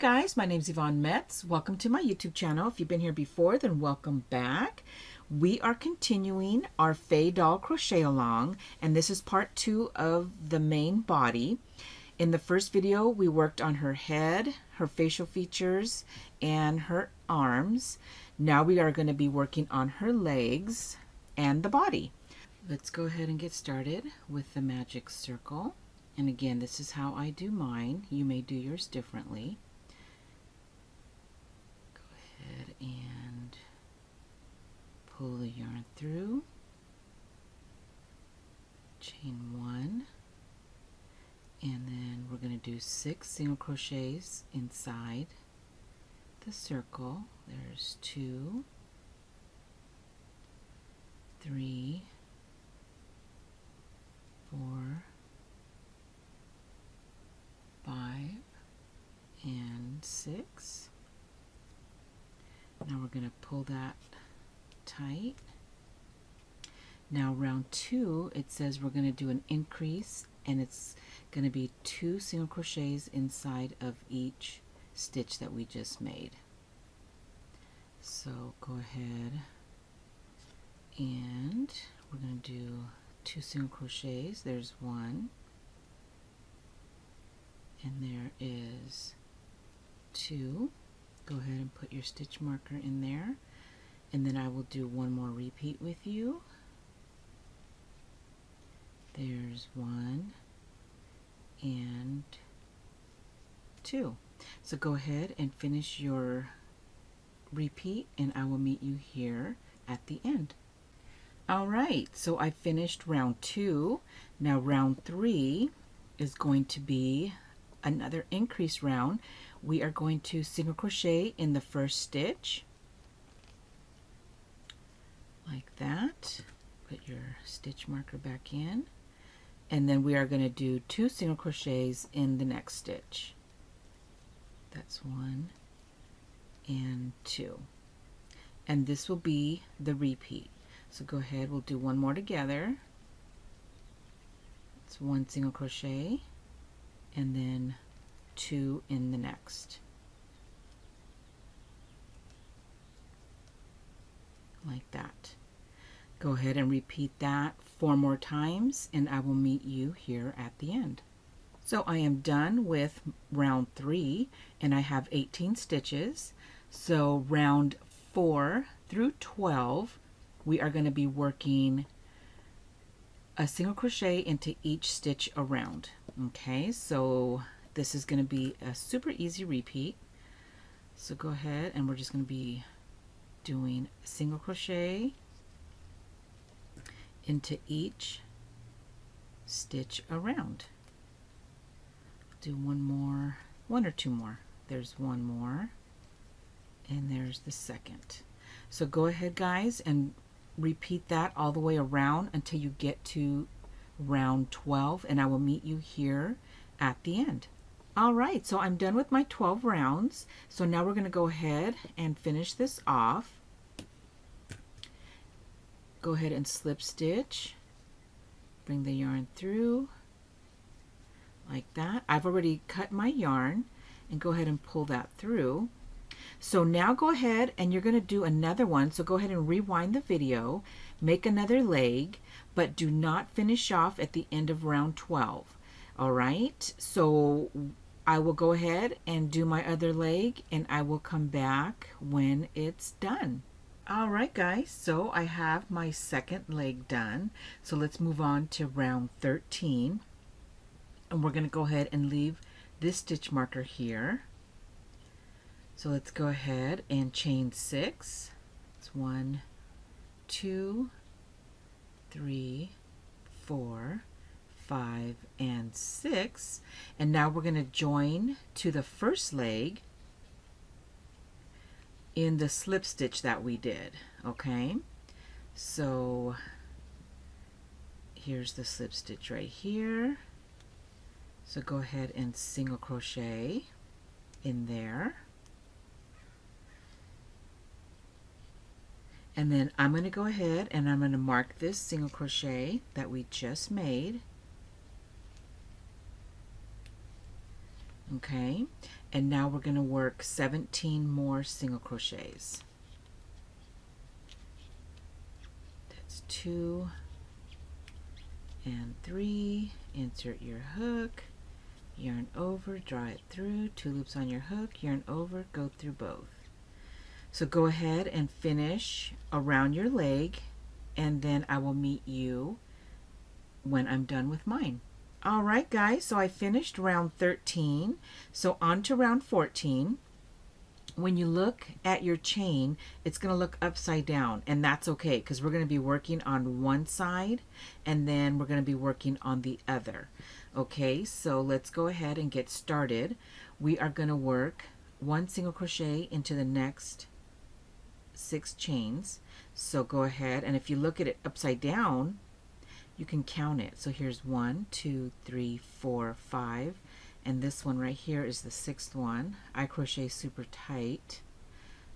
guys, my name's Yvonne Metz. Welcome to my YouTube channel. If you've been here before, then welcome back. We are continuing our Faye doll crochet along, and this is part 2 of the main body. In the first video, we worked on her head, her facial features, and her arms. Now we are going to be working on her legs and the body. Let's go ahead and get started with the magic circle. And again, this is how I do mine. You may do yours differently. Go ahead and pull the yarn through. Chain 1. And then we're going to do 6 single crochets inside the circle. There's 2, 3, 4, 5, and 6. Now we're going to pull that tight. Now round 2, it says we're going to do an increase, and it's going to be 2 single crochets inside of each stitch that we just made. So go ahead and we're going to do 2 single crochets. There's 1. And there is 2. Go ahead and put your stitch marker in there. And then I will do one more repeat with you. There's 1 and 2. So go ahead and finish your repeat, and I will meet you here at the end. Alright, so I finished round 2. Now round 3 is going to be another increase round. We are going to single crochet in the first stitch like that. Put your stitch marker back in, and then we are going to do 2 single crochets in the next stitch. That's 1 and 2, and this will be the repeat. So go ahead, we'll do one more together. It's 1 single crochet and then 2 in the next, like that. Go ahead and repeat that 4 more times, and I will meet you here at the end. So I am done with round 3, and I have 18 stitches. So round 4 through 12, we are going to be working a single crochet into each stitch around. Okay, so this is going to be a super easy repeat. So go ahead, and we're just going to be doing a single crochet into each stitch around. Do one or two more. There's one more, and there's the second. So go ahead, guys, and repeat that all the way around until you get to round 12, and I will meet you here at the end. Alright, so I'm done with my 12 rounds. So now we're going to go ahead and finish this off. Go ahead and slip stitch, bring the yarn through like that. I've already cut my yarn, and go ahead and pull that through. So now go ahead and you're going to do another one. So go ahead and rewind the video, make another leg, but do not finish off at the end of round 12. Alright, so I will go ahead and do my other leg, and I will come back when it's done. Alright guys, so I have my second leg done. So let's move on to round 13. And we're going to go ahead and leave this stitch marker here. So let's go ahead and chain 6. It's 1, 2, 3, 4, 5, and 6. And now we're going to join to the first leg in the slip stitch that we did. Okay, so here's the slip stitch right here. So go ahead and single crochet in there, and then I'm going to go ahead and I'm going to mark this single crochet that we just made. Okay, and now we're going to work 17 more single crochets. That's 2 and 3. Insert your hook, yarn over, draw it through, 2 loops on your hook, yarn over, go through both. So go ahead and finish around your leg, and then I will meet you when I'm done with mine. All right, guys, so I finished round 13. So on to round 14. When you look at your chain, it's going to look upside down, and that's okay because we're going to be working on one side and then we're going to be working on the other. Okay, so let's go ahead and get started. We are going to work 1 single crochet into the next 6 chains. So go ahead, and if you look at it upside down, you can count it. So here's 1, 2, 3, 4, 5, and this one right here is the 6th one. I crochet super tight,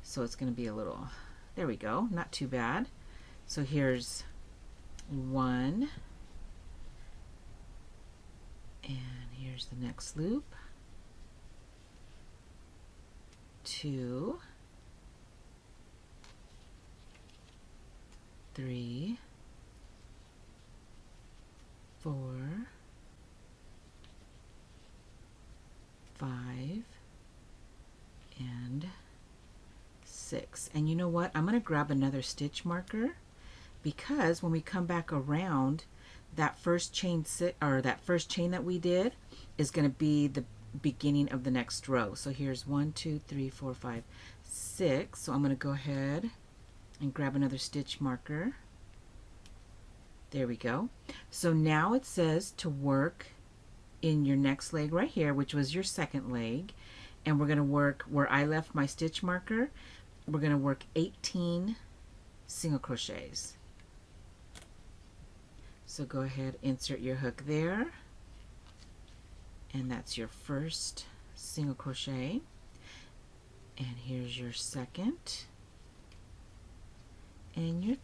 so it's going to be a little, there we go, not too bad. So here's 1, and here's the next loop, 2, 3, 4, 5, and 6. And you know what? I'm going to grab another stitch marker because when we come back around, that first chain that we did is going to be the beginning of the next row. So here's 1, 2, 3, 4, 5, 6. So I'm going to go ahead and grab another stitch marker. There we go. So now it says to work in your next leg right here, which was your second leg, and we're going to work where I left my stitch marker. We're going to work 18 single crochets. So go ahead, insert your hook there, and that's your first single crochet, and here's your second, and your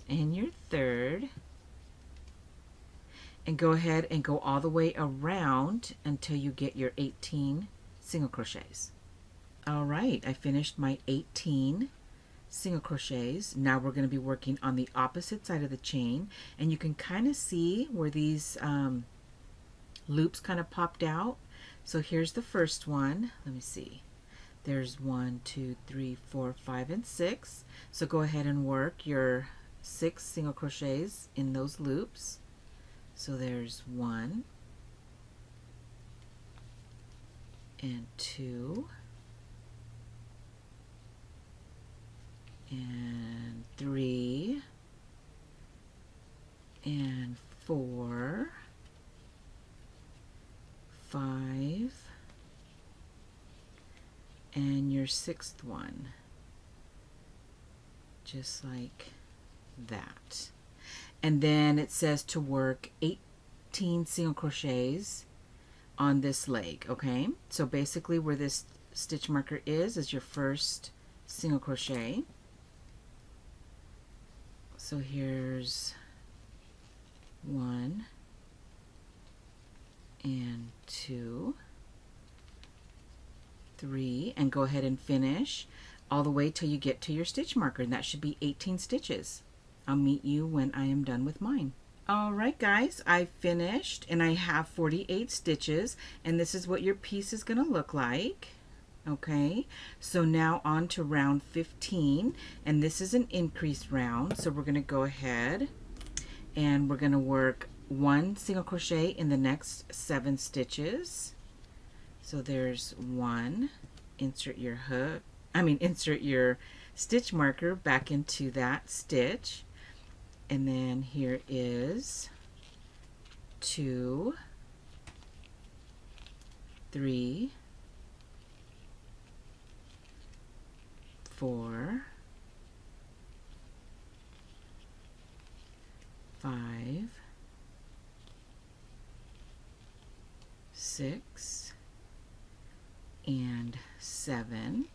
and your third, and go ahead and go all the way around until you get your 18 single crochets. All right, I finished my 18 single crochets. Now we're going to be working on the opposite side of the chain, and you can kind of see where these loops kind of popped out. So here's the first one. Let me see. There's 1, 2, 3, 4, 5, and 6. So go ahead and work your 6 single crochets in those loops. So there's 1 and 2 and 3 and 4, 5, and your 6th one, just like that. And then it says to work 18 single crochets on this leg. Okay, so basically where this stitch marker is your first single crochet. So here's 1 and 2, 3, and go ahead and finish all the way till you get to your stitch marker, and that should be 18 stitches. I'll meet you when I am done with mine. All right, guys, I finished, and I have 48 stitches, and this is what your piece is going to look like. Okay, so now on to round 15, and this is an increased round, so we're going to go ahead and we're going to work 1 single crochet in the next 7 stitches. So there's 1, insert your stitch marker back into that stitch, and then here is 2, 3, 4, 5, 6, and 7,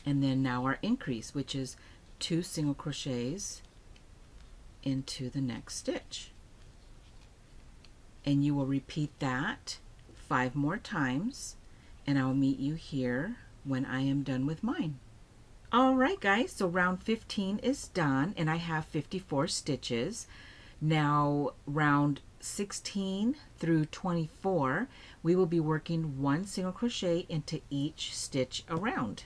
and then now our increase, which is 2 single crochets into the next stitch, and you will repeat that 5 more times, and I'll meet you here when I am done with mine. Alright guys, so round 15 is done and I have 54 stitches. Now round 16 through 24, we will be working 1 single crochet into each stitch around.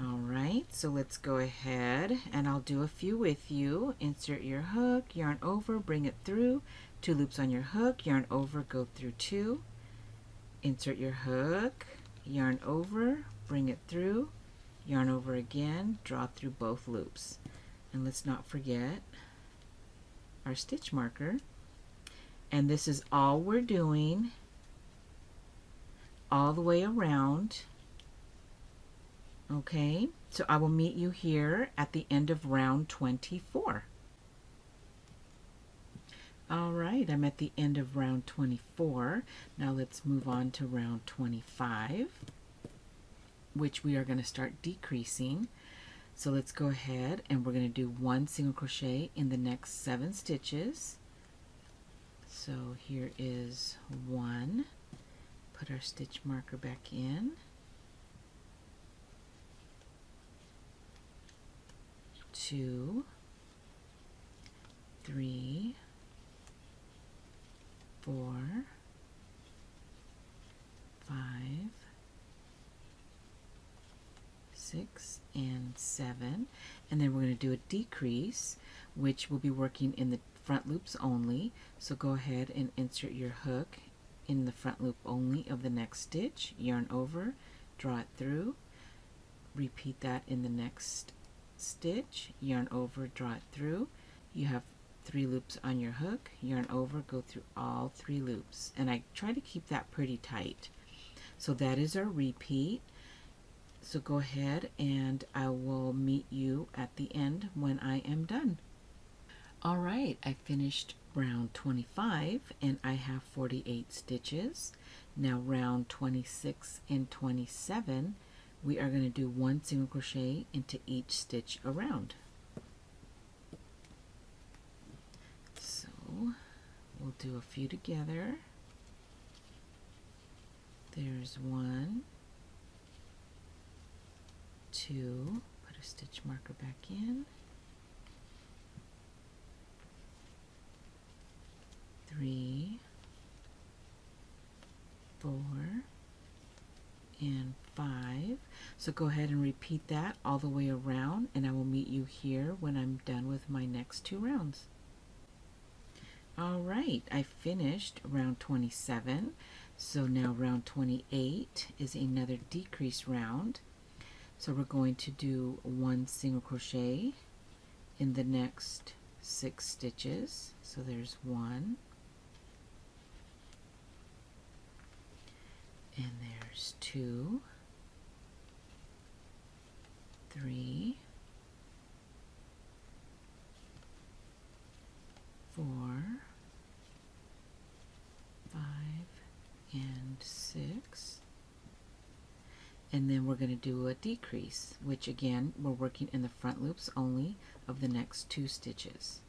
Alright, so let's go ahead and I'll do a few with you. Insert your hook, yarn over, bring it through, 2 loops on your hook, yarn over, go through 2, insert your hook, yarn over, bring it through, yarn over again, draw through both loops. And let's not forget our stitch marker. And this is all we're doing all the way around. Okay, so I will meet you here at the end of round 24. All right, I'm at the end of round 24. Now let's move on to round 25, which we are going to start decreasing. So let's go ahead and we're going to do 1 single crochet in the next 7 stitches. So here is 1. Put our stitch marker back in. 2, 3, 4, 5, 6, and 7, and then we're going to do a decrease, which will be working in the front loops only. So go ahead and insert your hook in the front loop only of the next stitch, yarn over, draw it through, repeat that in the next stitch, yarn over, draw it through. You have 3 loops on your hook, yarn over, go through all 3 loops, and I try to keep that pretty tight. So that is our repeat. So go ahead and I will meet you at the end when I am done. All right, I finished round 25 and I have 48 stitches. Now round 26 and 27, we are going to do 1 single crochet into each stitch around. So we'll do a few together. There's 1, 2, put a stitch marker back in, 3, 4, and 5. So go ahead and repeat that all the way around and I will meet you here when I'm done with my next 2 rounds. Alright, I finished round 27. So now round 28 is another decrease round. So we're going to do 1 single crochet in the next 6 stitches. So there's 1, and there's 2, 3, 4, 5, and 6. And then we're going to do a decrease, which again, we're working in the front loops only of the next 2 stitches.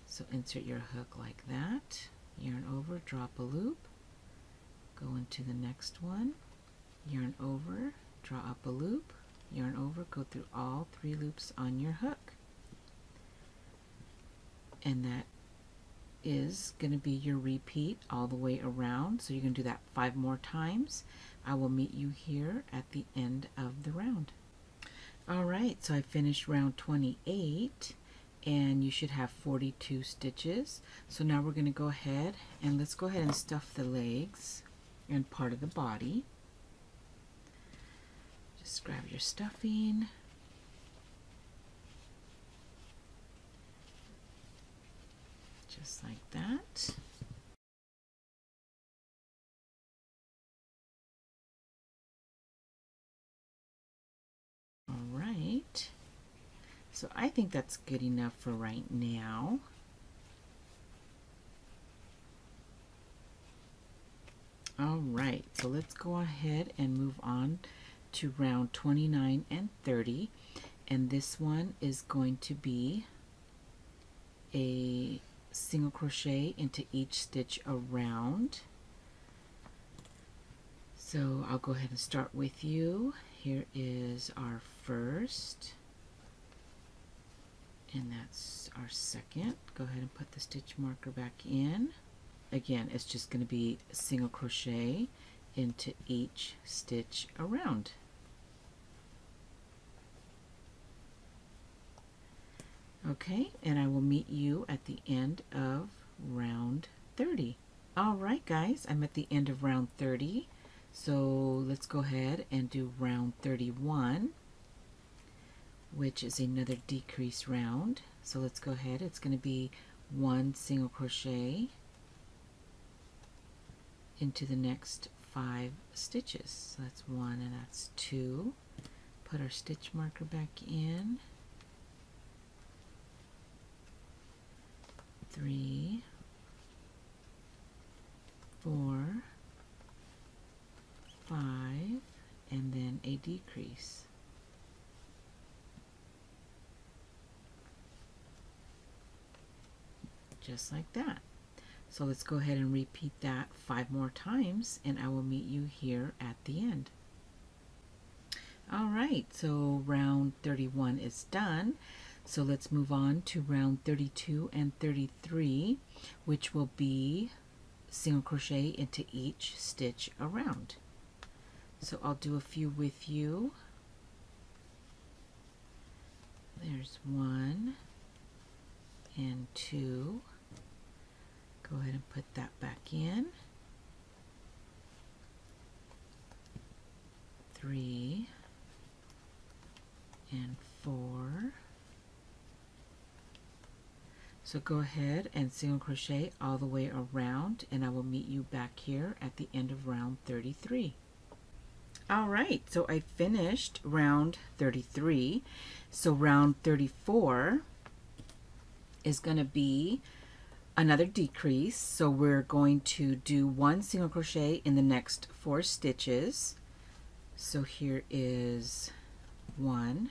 So insert your hook like that, yarn over, drop a loop, go into the next one, yarn over, draw up a loop, yarn over, go through all 3 loops on your hook. And that is going to be your repeat all the way around. So you're going to do that 5 more times. I will meet you here at the end of the round. Alright, so I finished round 28 and you should have 42 stitches. So now we're going to go ahead and let's go ahead and stuff the legs and part of the body. Just grab your stuffing. Just like that. All right. So I think that's good enough for right now. All right, so let's go ahead and move on to round 29 and 30. And this one is going to be a single crochet into each stitch around. So I'll go ahead and start with you. Here is our first, and that's our second. Go ahead and put the stitch marker back in. Again, it's just going to be a single crochet into each stitch around. Okay, and I will meet you at the end of round 30. All right, guys, I'm at the end of round 30. So let's go ahead and do round 31, which is another decrease round. So let's go ahead. It's going to be one single crochet into the next 5 stitches. So that's 1 and that's 2. Put our stitch marker back in. 3, 4, 5, and then a decrease. Just like that. So let's go ahead and repeat that 5 more times, and I will meet you here at the end. All right, so round 31 is done. So let's move on to round 32 and 33, which will be single crochet into each stitch around. So I'll do a few with you. There's 1 and 2. Go ahead and put that back in. 3 and 4. So go ahead and single crochet all the way around, and I will meet you back here at the end of round 33. All right, so I finished round 33. So round 34 is going to be another decrease. So we're going to do 1 single crochet in the next 4 stitches. So here is 1,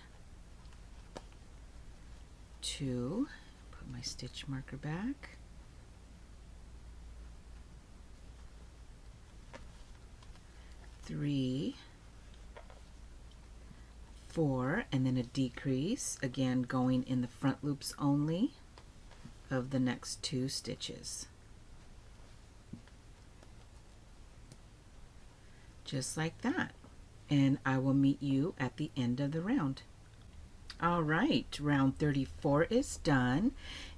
2, put my stitch marker back, 3, 4, and then a decrease, again going in the front loops only of the next 2 stitches. Just like that. And I will meet you at the end of the round. All right, round 34 is done,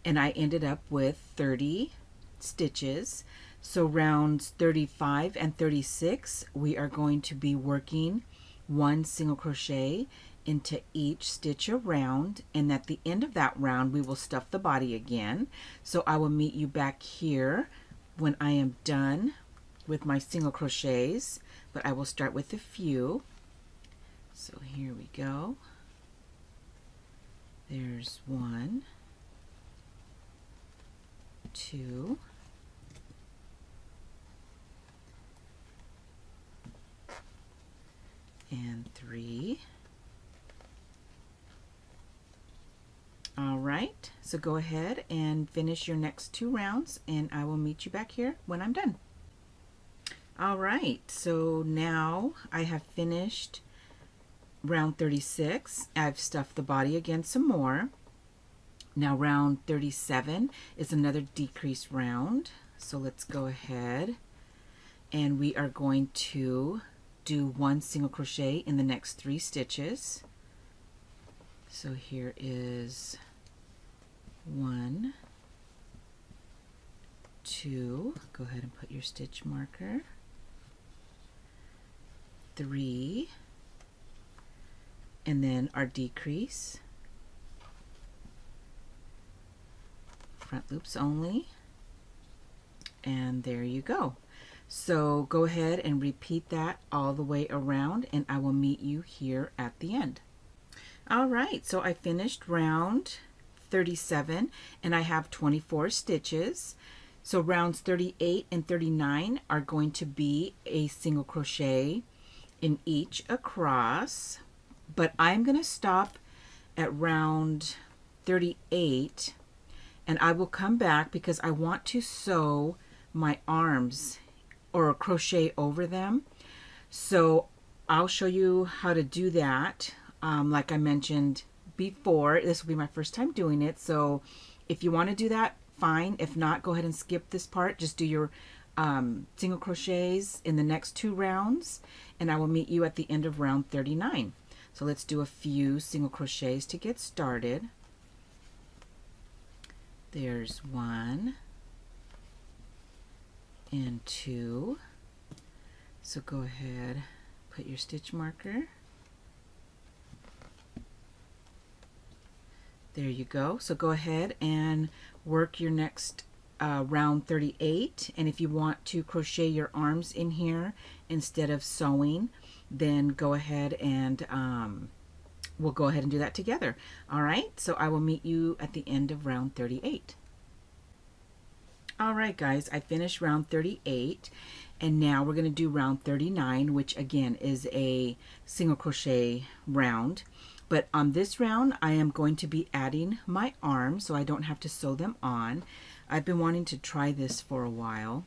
and I ended up with 30 stitches. So rounds 35 and 36, we are going to be working 1 single crochet into each stitch around, and at the end of that round we will stuff the body again. So I will meet you back here when I am done with my single crochets, but I will start with a few. So here we go. There's 1, 2, and 3. All right, so go ahead and finish your next 2 rounds, and I will meet you back here when I'm done. All right, so now I have finished round 36. I've stuffed the body again some more. Now round 37 is another decrease round. So let's go ahead, and we are going to do 1 single crochet in the next 3 stitches. So here is 1, 2, go ahead and put your stitch marker, 3, and then our decrease, front loops only, and there you go. So go ahead and repeat that all the way around, and I will meet you here at the end. All right, so I finished round 37, and I have 24 stitches. So rounds 38 and 39 are going to be a single crochet in each across, but I'm going to stop at round 38, and I will come back because I want to sew my arms or crochet over them. So I'll show you how to do that. Like I mentioned before, this will be my first time doing it. So if you want to do that, fine. If not, go ahead and skip this part. Just do your single crochets in the next 2 rounds, and I will meet you at the end of round 39. So let's do a few single crochets to get started. There's 1 and 2. So go ahead, put your stitch marker. There you go. So go ahead and work your next round 38. And if you want to crochet your arms in here instead of sewing, then go ahead and we'll go ahead and do that together. All right, so I will meet you at the end of round 38. All right, guys, I finished round 38, and now we're going to do round 39, which again is a single crochet round. But on this round, I am going to be adding my arms so I don't have to sew them on. I've been wanting to try this for a while.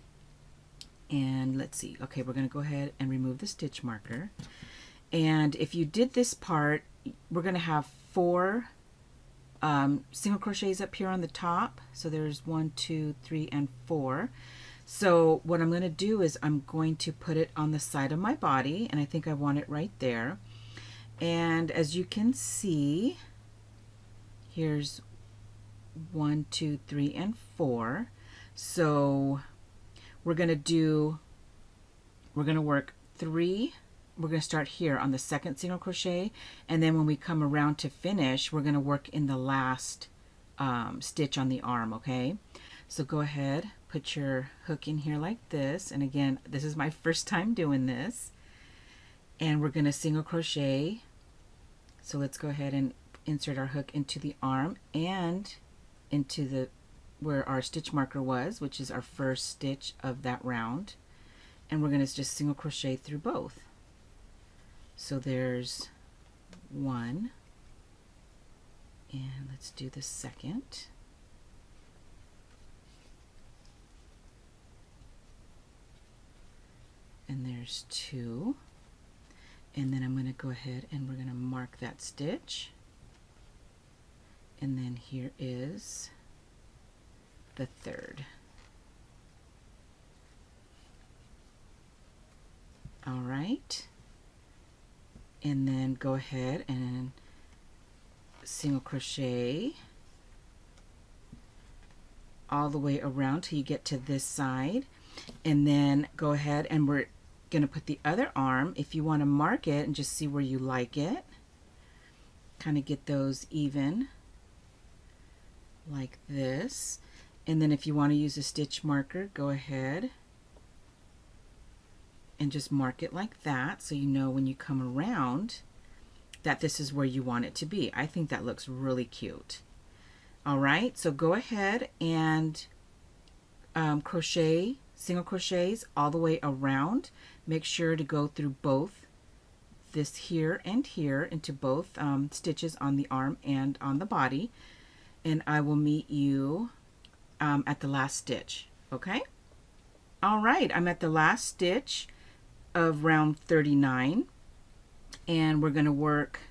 And let's see. Okay, we're going to go ahead and remove the stitch marker. And if you did this part, we're going to have 4 single crochets up here on the top. So there's 1, 2, 3, and 4. So what I'm going to do is I'm going to put it on the side of my body, and I think I want it right there. And as you can see, here's 1, 2, 3, and 4. So we're going to work 3. We're going to start here on the second single crochet, and then when we come around to finish, we're going to work in the last stitch on the arm, okay? So go ahead, put your hook in here like this, and again, this is my first time doing this, and we're going to single crochet. So let's go ahead and insert our hook into the arm and into the where our stitch marker was, which is our first stitch of that round, and we're going to just single crochet through both. So there's 1, and let's do the second. And there's 2. And then I'm going to go ahead and we're going to mark that stitch. And then here is the third. All right. And then go ahead and single crochet all the way around till you get to this side, and then go ahead and we're going to put the other arm, if you want to mark it and just see where you like it, kind of get those even like this. And then if you want to use a stitch marker, go ahead and just mark it like that, so you know when you come around that this is where you want it to be. I think that looks really cute. All right, so go ahead and crochet single crochets all the way around. Make sure to go through both this here and here into both stitches on the arm and on the body, and I will meet you at the last stitch. Okay, all right, I'm at the last stitch of round 39, and we're going to work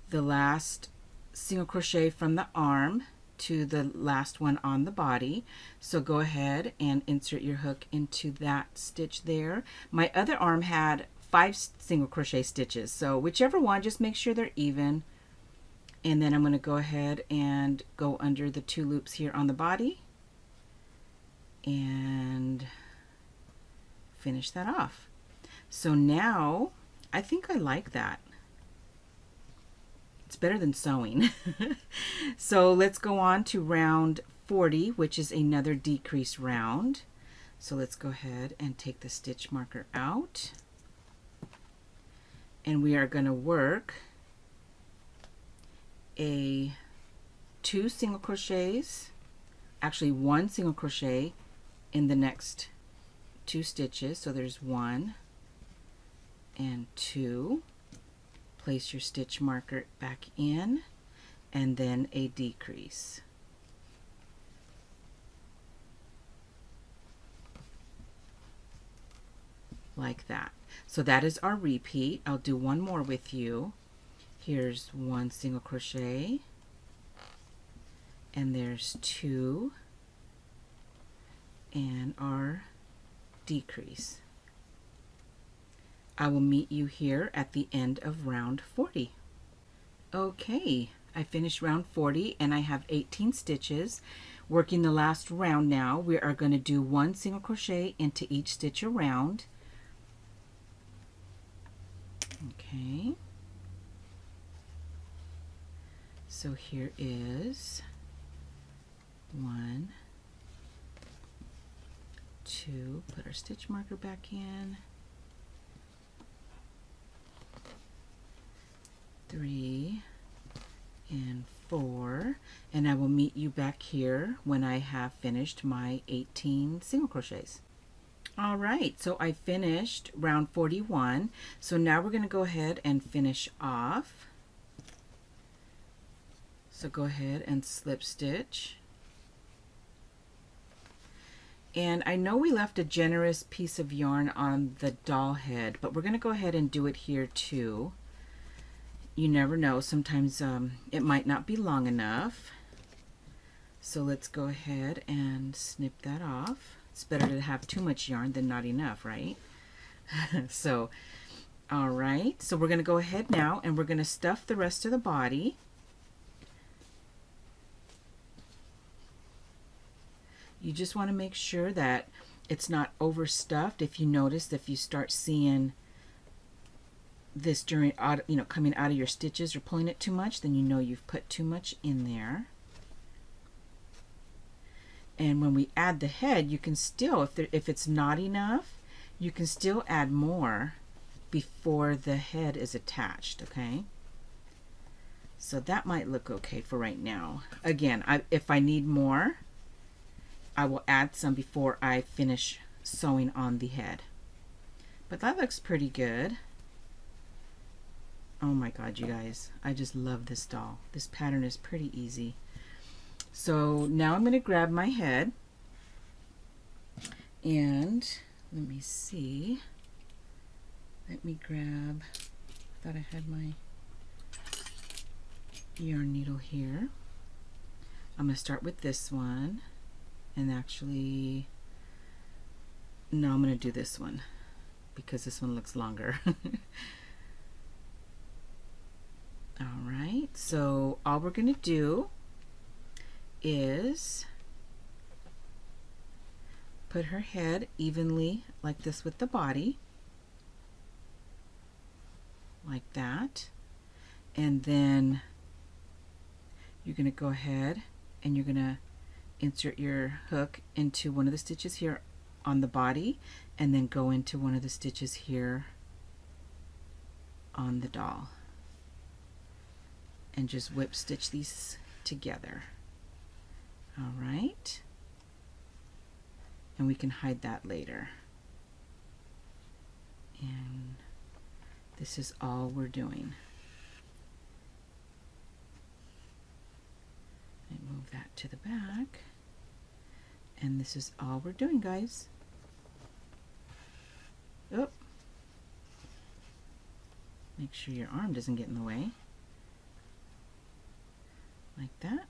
the last single crochet from the arm to the last one on the body. So go ahead and insert your hook into that stitch there. My other arm had 5 single crochet stitches, so whichever one, just make sure they're even. And then I'm going to go ahead and go under the 2 loops here on the body and finish that off. So now I think I like that. It's better than sewing. So let's go on to round 40, which is another decrease round. So let's go ahead and take the stitch marker out, and we are going to work a 2 single crochets, actually 1 single crochet in the next 2 stitches. So there's 1 and 2. Place your stitch marker back in, and then a decrease. Like that. So that is our repeat. I'll do one more with you. Here's 1 single crochet, and there's 2, and our decrease. I will meet you here at the end of round 40. Okay, I finished round 40 and I have 18 stitches. Working the last round now, we are going to do 1 single crochet into each stitch around. Okay. So here is 1, 2, put our stitch marker back in, 3, and 4, and I will meet you back here when I have finished my 18 single crochets. All right, so I finished round 41. So now we're going to go ahead and finish off. So go ahead and slip stitch. And I know we left a generous piece of yarn on the doll head, but we're going to go ahead and do it here too. You never know, sometimes it might not be long enough. So let's go ahead and snip that off. It's better to have too much yarn than not enough, right? So, all right, so we're going to go ahead now and we're going to stuff the rest of the body. You just want to make sure that it's not overstuffed. If you notice, if you start seeing this during, coming out of your stitches or pulling it too much, then you know you've put too much in there. And when we add the head, you can still, if it's not enough, you can still add more before the head is attached, okay? So that might look okay for right now. Again, if I need more, I will add some before I finish sewing on the head. But that looks pretty good. Oh my God, you guys, I just love this doll. This pattern is pretty easy. So now I'm going to grab my head and let me see. Let me grab, I thought I had my yarn needle here. I'm going to start with this one. And actually, no, I'm going to do this one because this one looks longer. All right, so all we're going to do is put her head evenly like this with the body, like that. And then you're going to go ahead and you're going to insert your hook into one of the stitches here on the body and then go into one of the stitches here on the doll and just whip stitch these together. All right, and we can hide that later. And this is all we're doing. And move that to the back. And this is all we're doing, guys. Oh. Make sure your arm doesn't get in the way. Like that.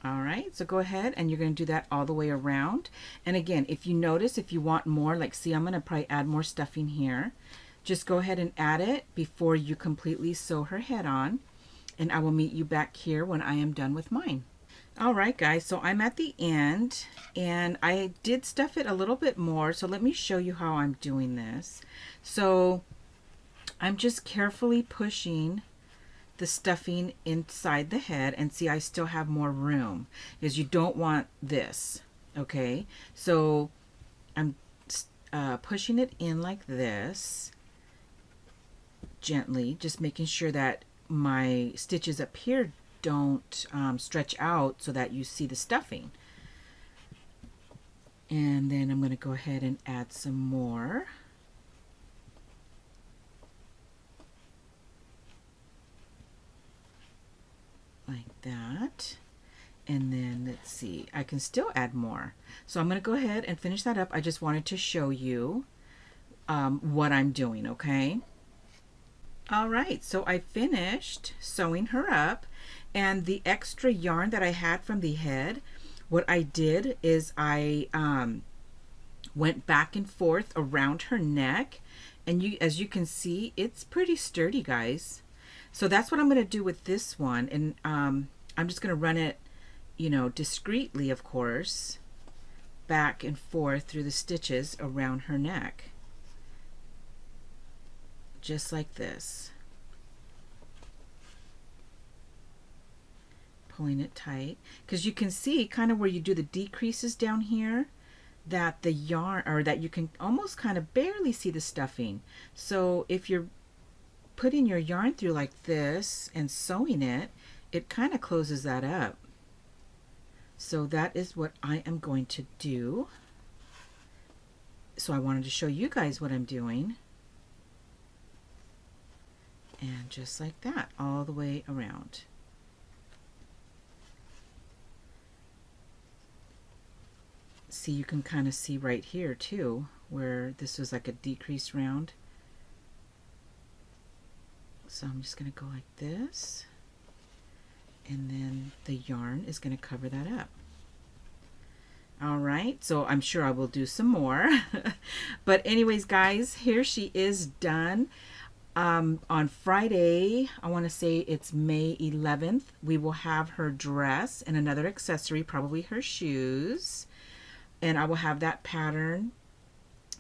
All right, so go ahead and you're going to do that all the way around. And again, if you notice, if you want more, like see, I'm going to probably add more stuffing here. Just go ahead and add it before you completely sew her head on. And I will meet you back here when I am done with mine. All right, guys, so I'm at the end and I did stuff it a little bit more. So let me show you how I'm doing this. So I'm just carefully pushing the stuffing inside the head, and see, I still have more room because you don't want this. Okay, so I'm pushing it in like this gently, just making sure that my stitches up here don't stretch out so that you see the stuffing. And then I'm going to go ahead and add some more. Like that. And then let's see, I can still add more. So I'm going to go ahead and finish that up. I just wanted to show you what I'm doing, okay? All right, so I finished sewing her up, and the extra yarn that I had from the head, what I did is I went back and forth around her neck, and as you can see, it's pretty sturdy, guys. So that's what I'm going to do with this one, and I'm just going to run it, you know, discreetly, of course, back and forth through the stitches around her neck. Just like this. Pulling it tight, because you can see kind of where you do the decreases down here, that the yarn, or that you can almost kind of barely see the stuffing. So if you're putting your yarn through like this and sewing it, it kind of closes that up. So that is what I am going to do. So I wanted to show you guys what I'm doing. And just like that, all the way around. See, you can kind of see right here too, where this was like a decreased round. So I'm just going to go like this. And then the yarn is going to cover that up. All right, so I'm sure I will do some more. But anyways, guys, here she is done. On Friday, I want to say it's May 11th, we will have her dress and another accessory, probably her shoes. And I will have that pattern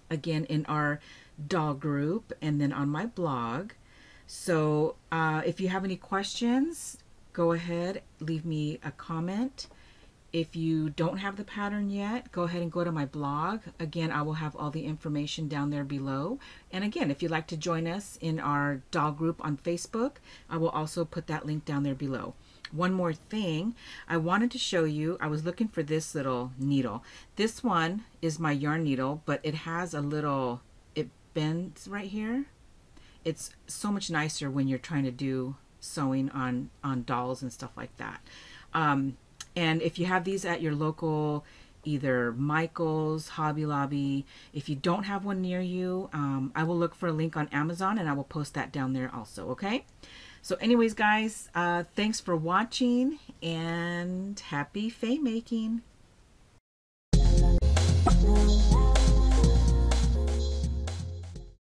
again in our doll group and then on my blog. So if you have any questions, go ahead, leave me a comment. If you don't have the pattern yet, go ahead and go to my blog. Again, I will have all the information down there below. And again, if you'd like to join us in our doll group on Facebook, I will also put that link down there below. One more thing, I wanted to show you, I was looking for this little needle. This one is my yarn needle, but it has a little, it bends right here. It's so much nicer when you're trying to do sewing on dolls and stuff like that. And if you have these at your local, either Michael's, Hobby Lobby, if you don't have one near you, I will look for a link on Amazon and I will post that down there also, okay? So anyways, guys, thanks for watching and happy Faye making.